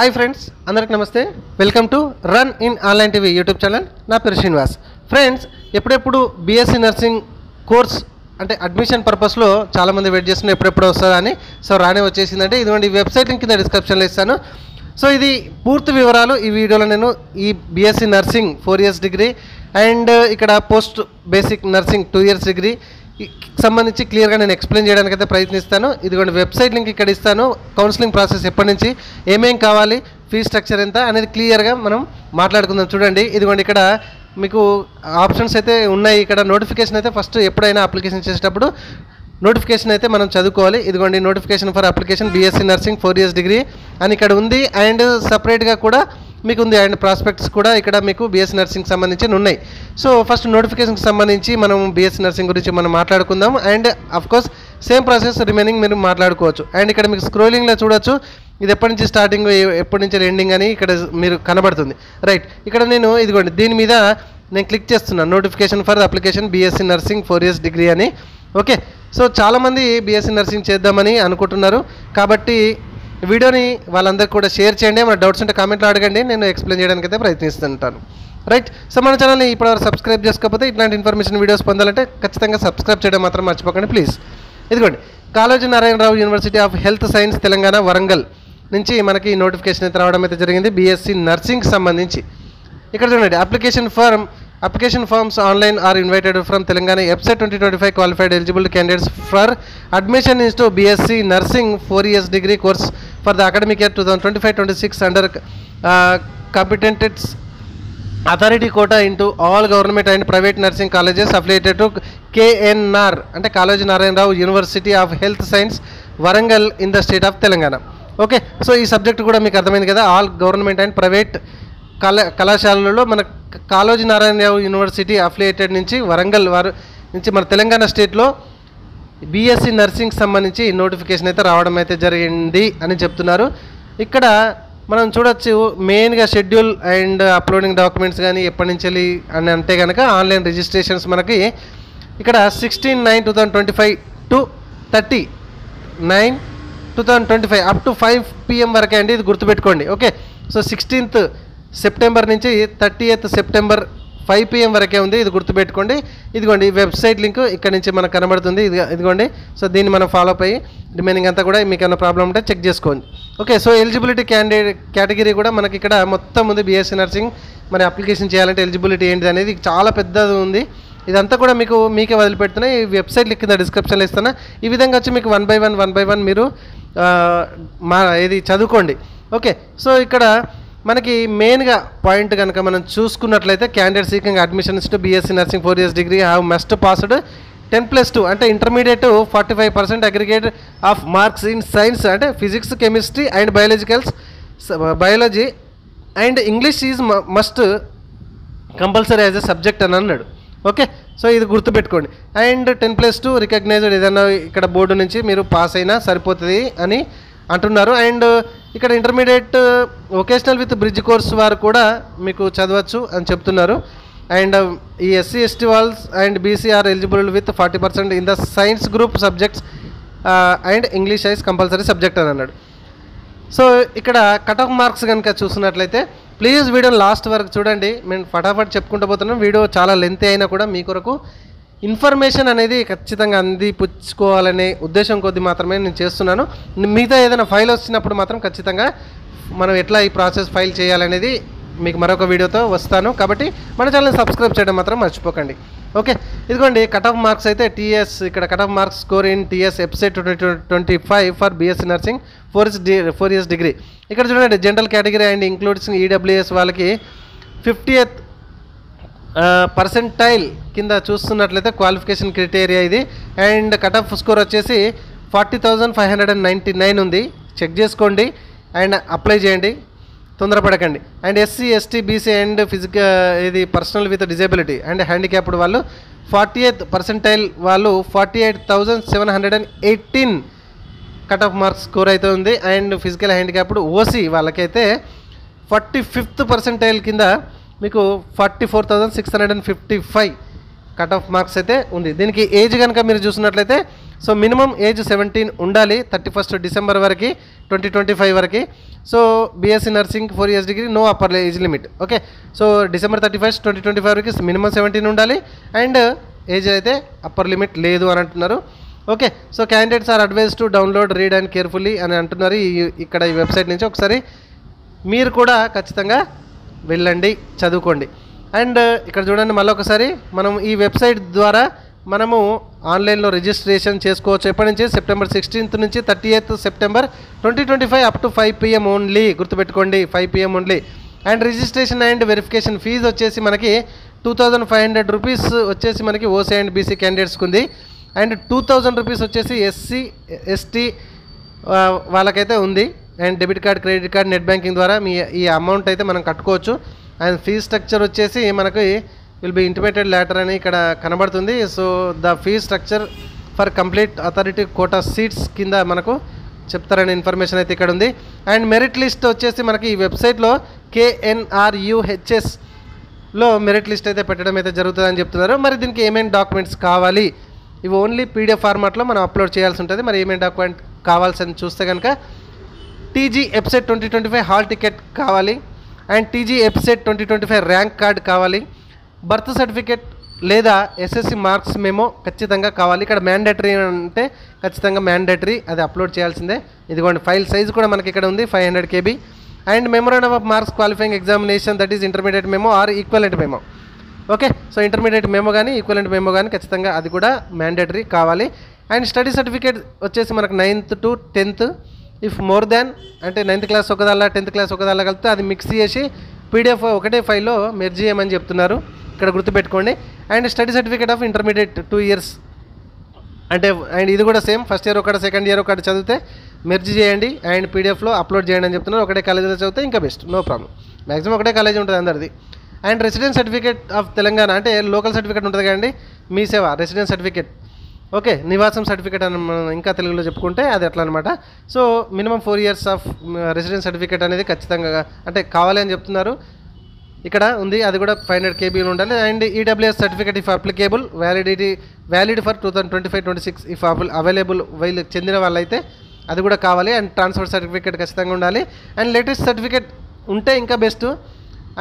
Hi friends, అందరికి నమస్తే. Welcome to run in online TV YouTube channel. నా పేరు శ్రీనివాస్. ఫ్రెండ్స్, ఎప్పుడెప్పుడు బీఎస్సీ నర్సింగ్ కోర్స్ అంటే అడ్మిషన్ పర్పస్లో చాలామంది వెయిట్ చేస్తున్నారు, ఎప్పుడెప్పుడు వస్తుందా అని. సో రానే వచ్చేసిందంటే ఇదిగోండి, ఈ వెబ్సైట్ లింక్ కింద డిస్క్రిప్షన్లో ఇస్తాను. సో ఇది పూర్తి వివరాలు ఈ వీడియోలో నేను ఈ BSc nursing 4 years degree and ఇక్కడ post basic nursing 2 years degree సంబంధించి క్లియర్గా నేను ఎక్స్ప్లెయిన్ చేయడానికి అయితే ప్రయత్నిస్తాను. ఇదిగోండి వెబ్సైట్ లింక్ ఇక్కడ ఇస్తాను. కౌన్సిలింగ్ ప్రాసెస్ ఎప్పటి నుంచి, ఏమేం కావాలి, ఫీ స్ట్రక్చర్ ఎంత అనేది క్లియర్గా మనం మాట్లాడుకుందాం. చూడండి, ఇదిగోండి ఇక్కడ మీకు ఆప్షన్స్ అయితే ఉన్నాయి. ఇక్కడ నోటిఫికేషన్ అయితే ఫస్ట్ ఎప్పుడైనా అప్లికేషన్ చేసేటప్పుడు నోటిఫికేషన్ అయితే మనం చదువుకోవాలి. ఇదిగోండి, notification for application BSc nursing 4 years degree అని ఇక్కడ ఉంది. అండ్ సపరేట్గా కూడా మీకు ఉంది. అండ్ ప్రాస్పెక్ట్స్ కూడా ఇక్కడ మీకు బీఎస్సీ నర్సింగ్ సంబంధించి ఉన్నాయి. సో ఫస్ట్ నోటిఫికేషన్కి సంబంధించి మనం బీఎస్సీ నర్సింగ్ గురించి మనం మాట్లాడుకుందాం. And of course same process remaining మీరు మాట్లాడుకోవచ్చు. అండ్ ఇక్కడ మీకు స్క్రోలింగ్లో చూడొచ్చు, ఇది ఎప్పటి నుంచి స్టార్టింగ్, ఎప్పటి నుంచి ఎండింగ్ అని ఇక్కడ మీరు కనబడుతుంది. రైట్, ఇక్కడ నేను ఇదిగోండి దీని మీద నేను క్లిక్ చేస్తున్నాను. Notification for application BSc nursing 4 years degree అని. ఓకే, సో చాలామంది బీఎస్సీ నర్సింగ్ చేద్దామని అనుకుంటున్నారు కాబట్టి వీడియోని వాళ్ళందరికీ కూడా షేర్ చేయండి. మన డౌట్స్ ఉంటే కామెంట్లో అడగండి, నేను ఎక్స్ప్లెయిన్ చేయడానికి అయితే ప్రయత్నిస్తుంటాను. రైట్, సో మన ఛానల్ని ఇప్పటివరకు సబ్స్క్రైబ్ చేసుకోకపోతే ఇట్లాంటి ఇన్ఫర్మేషన్ వీడియోస్ పొందాలంటే ఖచ్చితంగా సబ్స్క్రైబ్ చేయడం మాత్రం మర్చిపోకండి ప్లీజ్. ఇదిగోండి, Kaloji Narayana Rao university of health science Telangana Warangal నుంచి మనకి నోటిఫికేషన్ అయితే రావడం అయితే జరిగింది బీఎస్సీ నర్సింగ్ సంబంధించి. ఇక్కడ చూడండి, application forms online are invited from Telangana EBSET 2025 qualified eligible candidates for admission into BSc Nursing 4 years degree course for the academic year 2025-26 under competent authority quota into all government and private nursing colleges affiliated to KNR అంటే Kaloji Narayana Rao university of health science Warangal in the state of Telangana. Okay, so ఈ subject కూడా మీకు అర్థమైంది కదా. All government and private కళాశాలలలో మన Kaloji Narayana Rao university affiliated నుంచి వరంగల్ వారు నుంచి మన తెలంగాణ స్టేట్లో బీఎస్సీ నర్సింగ్ సంబంధించి నోటిఫికేషన్ అయితే రావడం అయితే జరిగింది అని చెప్తున్నారు. ఇక్కడ మనం చూడొచ్చు మెయిన్గా షెడ్యూల్ అండ్ అప్లోడింగ్ డాక్యుమెంట్స్ కానీ ఎప్పటి నుంచి వెళ్ళి అని అంటే కనుక ఆన్లైన్ రిజిస్ట్రేషన్స్ మనకి ఇక్కడ 16/9/2025 to 30/9/2025 అప్ టు 5 PM వరకే అండి. ఇది గుర్తుపెట్టుకోండి. ఓకే, సో 16th సెప్టెంబర్ నుంచి 30th సెప్టెంబర్ 5 PM వరకే ఉంది. ఇది గుర్తుపెట్టుకోండి. ఇదిగోండి వెబ్సైట్ లింక్ ఇక్కడ నుంచి మనకు కనబడుతుంది. ఇదిగోండి, సో దీన్ని మనం ఫాలో అప్ అయ్యి రిమైనింగ్ అంతా కూడా మీకు ఏమైనా ప్రాబ్లం ఉంటే చెక్ చేసుకోండి. ఓకే, సో ఎలిజిబిలిటీ కేటగిరీ కూడా మనకి ఇక్కడ మొత్తం ఉంది. బీఎస్సీ నర్సింగ్ మరి అప్లికేషన్ చేయాలంటే ఎలిజిబిలిటీ ఏంటిది అనేది చాలా పెద్దది ఉంది. ఇదంతా కూడా మీకే వదిలిపెడుతున్నాయి. ఈ వెబ్సైట్ లింక్ కింద డిస్క్రిప్షన్లో ఇస్తాను. ఈ విధంగా వచ్చి మీకు వన్ బై వన్ మీరు ఇది చదువుకోండి. ఓకే, సో ఇక్కడ మనకి మెయిన్గా పాయింట్ కనుక మనం చూసుకున్నట్లయితే candidate seeking admissions to BSc nursing 4 years degree have must passed 10+2 అంటే intermediate 45% aggregate of marks in science అంటే physics, chemistry and biology and English is must compulsory as a subject అని అన్నాడు. ఓకే, సో ఇది గుర్తుపెట్టుకోండి. And 10+2 recognised ఏదైనా ఇక్కడ board నుంచి మీరు పాస్ అయినా సరిపోతుంది అని అంటున్నారు. అండ్ ఇక్కడ intermediate vocational with bridge course వారు కూడా మీకు చదవచ్చు అని చెప్తున్నారు. అండ్ ఈ SC/ST వాల్స్ and BCR eligible with 40% in the science group subjects and English is compulsory subject అని అన్నాడు. సో ఇక్కడ కట్ ఆఫ్ మార్క్స్ కనుక చూస్తున్నట్లయితే ప్లీజ్ వీడియో లాస్ట్ వరకు చూడండి. మేము ఫటాఫట్ చెప్పుకుంటూ పోతున్నాం. వీడియో చాలా లెంత్ అయినా కూడా మీ కొరకు ఇన్ఫర్మేషన్ అనేది ఖచ్చితంగా అందిపుచ్చుకోవాలనే ఉద్దేశం కొద్ది మాత్రమే నేను చేస్తున్నాను. మిగతా ఏదైనా ఫైల్ వచ్చినప్పుడు మాత్రం ఖచ్చితంగా మనం ఎట్లా ఈ ప్రాసెస్ ఫైల్ చేయాలనేది మీకు మరొక వీడియోతో వస్తాను. కాబట్టి మన ఛానల్ని సబ్స్క్రైబ్ చేయడం మాత్రం మర్చిపోకండి. ఓకే, ఇదిగోండి కట్ ఆఫ్ మార్క్స్ అయితే TS ఇక్కడ cut off marks score in TS EBSET 2025 for BSc nursing 4 years degree. ఇక్కడ చూడండి, general category and includes EWS వాళ్ళకి 50th పర్సెంటైల్ కింద చూస్తున్నట్లయితే క్వాలిఫికేషన్ క్రైటీరియా ఇది. అండ్ కట్ ఆఫ్ స్కోర్ వచ్చేసి 40,599 ఉంది. చెక్ చేసుకోండి అండ్ అప్లై చేయండి, తొందరపడకండి. అండ్ SC/ST BC అండ్ ఇది personal with disability and handicapped వాళ్ళు 40th పర్సెంటైల్ వాళ్ళు 48,718 కట్ ఆఫ్ మార్క్స్ స్కోర్ అయితే ఉంది. అండ్ ఫిజికల్ హ్యాండిక్యాప్డ్ OC వాళ్ళకైతే 45th పర్సెంటైల్ కింద మీకు 44,655 కట్ ఆఫ్ మార్క్స్ అయితే ఉంది. దీనికి ఏజ్ కనుక మీరు చూసినట్లయితే సో మినిమం ఏజ్ 17 ఉండాలి 31st డిసెంబర్ వరకు 2025 వరకు. So BSc nursing 4 years degree, no upper age limit. Okay, so December 31st 2025 వరకు మినిమం 17 ఉండాలి అండ్ ఏజ్ అయితే అప్పర్ లిమిట్ లేదు అని అంటున్నారు. Okay, so candidates are advise to download, read and carefully అని అంటున్నారు ఇక్కడ ఈ వెబ్సైట్ నుంచి. ఒకసారి మీరు కూడా ఖచ్చితంగా వెళ్ళండి, చదువుకోండి. అండ్ ఇక్కడ చూడండి, మళ్ళీ ఒకసారి మనం ఈ వెబ్సైట్ ద్వారా మనము ఆన్లైన్లో రిజిస్ట్రేషన్ చేసుకోవచ్చు. ఎప్పటి నుంచి? September 16th నుంచి 30th September 2025 up to 5 PM only. గుర్తుపెట్టుకోండి, 5 PM only. And registration and verification fee వచ్చేసి మనకి 2500 రూపీస్ వచ్చేసి మనకి ఓసీ అండ్ బీసీ క్యాండిడేట్స్కి ఉంది. అండ్ 2000 రూపీస్ వచ్చేసి ఎస్సీ ఎస్టీ వాళ్ళకైతే ఉంది. And debit card, credit card, net banking ద్వారా ఈ అమౌంట్ అయితే మనం కట్టుకోవచ్చు. అండ్ ఫీజ్ స్ట్రక్చర్ వచ్చేసి మనకి విల్ బి ఇంటిమేటెడ్ లేటర్ అని ఇక్కడ కనబడుతుంది. So the fees structure for complete authority quota seats కింద మనకు చెప్తారనే ఇన్ఫర్మేషన్ అయితే ఇక్కడ ఉంది. అండ్ మెరిట్ లిస్ట్ వచ్చేసి మనకి ఈ వెబ్సైట్లో KNRUHSలో మెరిట్ లిస్ట్ అయితే పెట్టడం అయితే జరుగుతుందని చెప్తున్నారు. మరి దీనికి ఏమేమి డాక్యుమెంట్స్ కావాలి? ఇవి ఓన్లీ PDF ఫార్మాట్లో మనం అప్లోడ్ చేయాల్సి ఉంటుంది. మరి ఏమేమి డాక్యుమెంట్ కావాల్సి చూస్తే కనుక TG EPSET 2025 హాల్ టికెట్ కావాలి. And TG EPSET 2025 rank card కావాలి. బర్త్ సర్టిఫికేట్ లేదా SSC మార్క్స్ మెమో ఖచ్చితంగా కావాలి. ఇక్కడ మ్యాండేటరీ అంటే ఖచ్చితంగా మ్యాండేటరీ, అది అప్లోడ్ చేయాల్సిందే. ఇదిగోండి, ఫైల్ సైజ్ కూడా మనకి ఇక్కడ ఉంది 500 KB. And memorandum of marks qualifying examination, that is intermediate memo are equivalent memo. Okay, so intermediate memo కానీ ఈక్వలెంట్ మెమో కానీ ఖచ్చితంగా అది కూడా మ్యాండేటరీ కావాలి. అండ్ స్టడీ సర్టిఫికేట్ వచ్చేసి మనకు 9th to 10th. If more than అంటే 9th క్లాస్ ఒకదాల్లా 10th క్లాస్ ఒకదాల్లా కలిపితే అది మిక్స్ చేసి PDF ఒకటే ఫైల్లో మెర్జ్ చేయమని చెప్తున్నారు. ఇక్కడ గుర్తుపెట్టుకోండి. And study certificate of intermediate 2 years అంటే అండ్ ఇది కూడా సేమ్, ఫస్ట్ ఇయర్ ఒకటి, సెకండ్ ఇయర్ ఒకటి చదివితే మెర్జ్ చేయండి అండ్ PDFలో అప్లోడ్ చేయండి అని చెప్తున్నారు. ఒకటే కాలేజీలో చదివితే ఇంకా బెస్ట్, నో ప్రాబ్లం. మ్యాక్సిమం ఒకటే కాలేజీ ఉంటుంది అందరిది. And residence certificate of Telangana అంటే లోకల్ సర్టిఫికేట్ ఉంటుంది కదండి, మీ సేవ రెసిడెన్స్ సర్టిఫికేట్. ఓకే, నివాసం సర్టిఫికేట్ అని మనం ఇంకా తెలుగులో చెప్పుకుంటే అది ఎట్లా అనమాట. So minimum 4 years of residence certificate అనేది ఖచ్చితంగా అంటే కావాలి అని చెప్తున్నారు. ఇక్కడ ఉంది, అది కూడా 500 KB ఉండాలి. And EWS certificate if applicable, valid for 2025-26 if available, వీళ్ళు చెందిన వాళ్ళైతే అది కూడా కావాలి. అండ్ ట్రాన్స్ఫర్ సర్టిఫికేట్ ఖచ్చితంగా ఉండాలి. అండ్ లేటెస్ట్ సర్టిఫికేట్ ఉంటే ఇంకా బెస్ట్.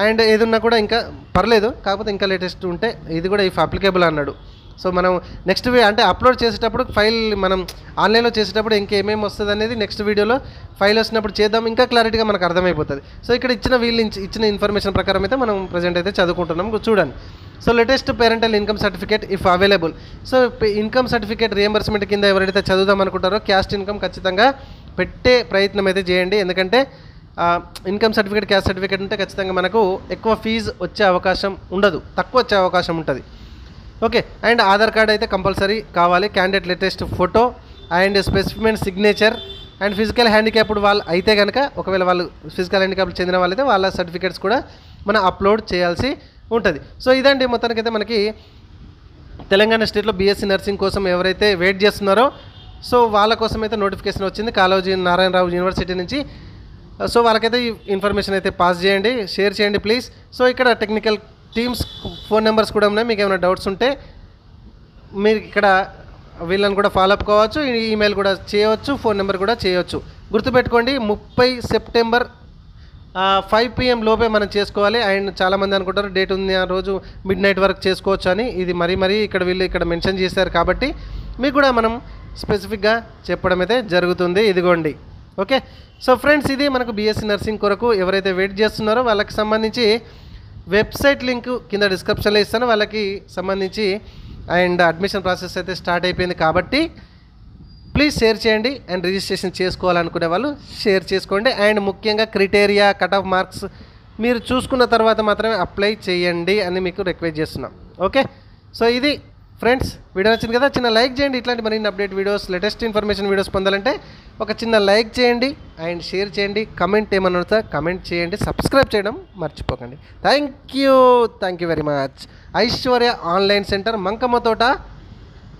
అండ్ ఏది ఉన్నా కూడా ఇంకా పర్లేదు, కాకపోతే ఇంకా లేటెస్ట్ ఉంటే ఇది కూడా ఇఫ్ అప్లికేబుల్ అన్నాడు. సో మనం నెక్స్ట్ అంటే అప్లోడ్ చేసేటప్పుడు ఫైల్ మనం ఆన్లైన్లో చేసేటప్పుడు ఇంకేమేమి వస్తుంది అనేది నెక్స్ట్ వీడియోలో ఫైల్ వచ్చినప్పుడు చేద్దాం, ఇంకా క్లారిటీగా మనకు అర్థమైపోతుంది. సో ఇక్కడ ఇచ్చిన ఇన్ఫర్మేషన్ ప్రకారం అయితే మనం ప్రజెంట్ అయితే చదువుకుంటున్నాం. చూడండి, so latest parental income certificate if available. So income certificate reimbursement కింద ఎవరైతే చదువుదాం అనుకుంటారో క్యాస్ట్ ఇన్కమ్ ఖచ్చితంగా పెట్టే ప్రయత్నం అయితే చేయండి. ఎందుకంటే ఇన్కమ్ సర్టిఫికేట్, క్యాస్ట్ సర్టిఫికేట్ ఉంటే ఖచ్చితంగా మనకు ఎక్కువ ఫీజు వచ్చే అవకాశం ఉండదు, తక్కువ వచ్చే అవకాశం ఉంటుంది. ఓకే, అండ్ ఆధార్ కార్డ్ అయితే కంపల్సరీ కావాలి. Candidate latest photo and specific signature. And physical handicapped వాళ్ళు అయితే కనుక, ఒకవేళ వాళ్ళు ఫిజికల్ హ్యాండిక్యాప్డ్ చెందిన వాళ్ళైతే వాళ్ళ సర్టిఫికేట్స్ కూడా మనం అప్లోడ్ చేయాల్సి ఉంటుంది. సో ఇదండి మొత్తానికైతే మనకి తెలంగాణ స్టేట్లో బీఎస్సీ నర్సింగ్ కోసం ఎవరైతే వెయిట్ చేస్తున్నారో సో వాళ్ళ కోసం అయితే నోటిఫికేషన్ వచ్చింది కాళోజీ నారాయణరావు యూనివర్సిటీ నుంచి. సో వాళ్ళకైతే ఈ ఇన్ఫర్మేషన్ అయితే పాస్ చేయండి, షేర్ చేయండి ప్లీజ్. సో ఇక్కడ టెక్నికల్ టీమ్స్ ఫోన్ నెంబర్స్ కూడా ఉన్నాయి, మీకు ఏమైనా డౌట్స్ ఉంటే మీరు ఇక్కడ వీళ్ళని కూడా ఫాలోఅప్ కావచ్చు, ఈమెయిల్ కూడా చేయవచ్చు, ఫోన్ నెంబర్ కూడా చేయవచ్చు. గుర్తుపెట్టుకోండి, 30 September 5 PM లోపే మనం చేసుకోవాలి. అండ్ చాలామంది అనుకుంటారు డేట్ ఉంది ఆ రోజు midnight వరకు చేసుకోవచ్చు అని. ఇది మరీ ఇక్కడ వీళ్ళు ఇక్కడ మెన్షన్ చేశారు కాబట్టి మీకు కూడా మనం స్పెసిఫిక్గా చెప్పడం అయితే జరుగుతుంది. ఇదిగోండి, ఓకే. సో ఫ్రెండ్స్, ఇది మనకు బీఎస్సీ నర్సింగ్ కొరకు ఎవరైతే వెయిట్ చేస్తున్నారో వాళ్ళకి సంబంధించి వెబ్సైట్ లింక్ కింద డిస్క్రిప్షన్లో ఇస్తాను, వాళ్ళకి సంబంధించి. అండ్ అడ్మిషన్ ప్రాసెస్ అయితే స్టార్ట్ అయిపోయింది కాబట్టి ప్లీజ్ షేర్ చేయండి. అండ్ రిజిస్ట్రేషన్ చేసుకోవాలనుకునే వాళ్ళు షేర్ చేసుకోండి. అండ్ ముఖ్యంగా క్రైటీరియా, కట్ ఆఫ్ మార్క్స్ మీరు చూసుకున్న తర్వాత మాత్రమే అప్లై చేయండి అని మీకు రిక్వెస్ట్ చేస్తున్నాం. ఓకే, సో ఇది ఫ్రెండ్స్, వీడియో నచ్చింది కదా, చిన్న లైక్ చేయండి. ఇట్లాంటి మరిన్ని update videos, latest information videos పొందాలంటే ఒక చిన్న లైక్ చేయండి అండ్ షేర్ చేయండి. కమెంట్ ఏమన్నా కమెంట్ చేయండి, సబ్స్క్రైబ్ చేయడం మర్చిపోకండి. Thank you very much. Aishwarya online centre Mankammathota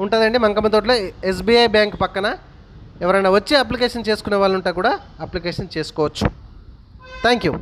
ఉంటుందండి. మంకమ్మతోటలో SBI బ్యాంక్ పక్కన. ఎవరైనా వచ్చి అప్లికేషన్ చేసుకునే వాళ్ళు ఉంటే కూడా అప్లికేషన్ చేసుకోవచ్చు. Thank you.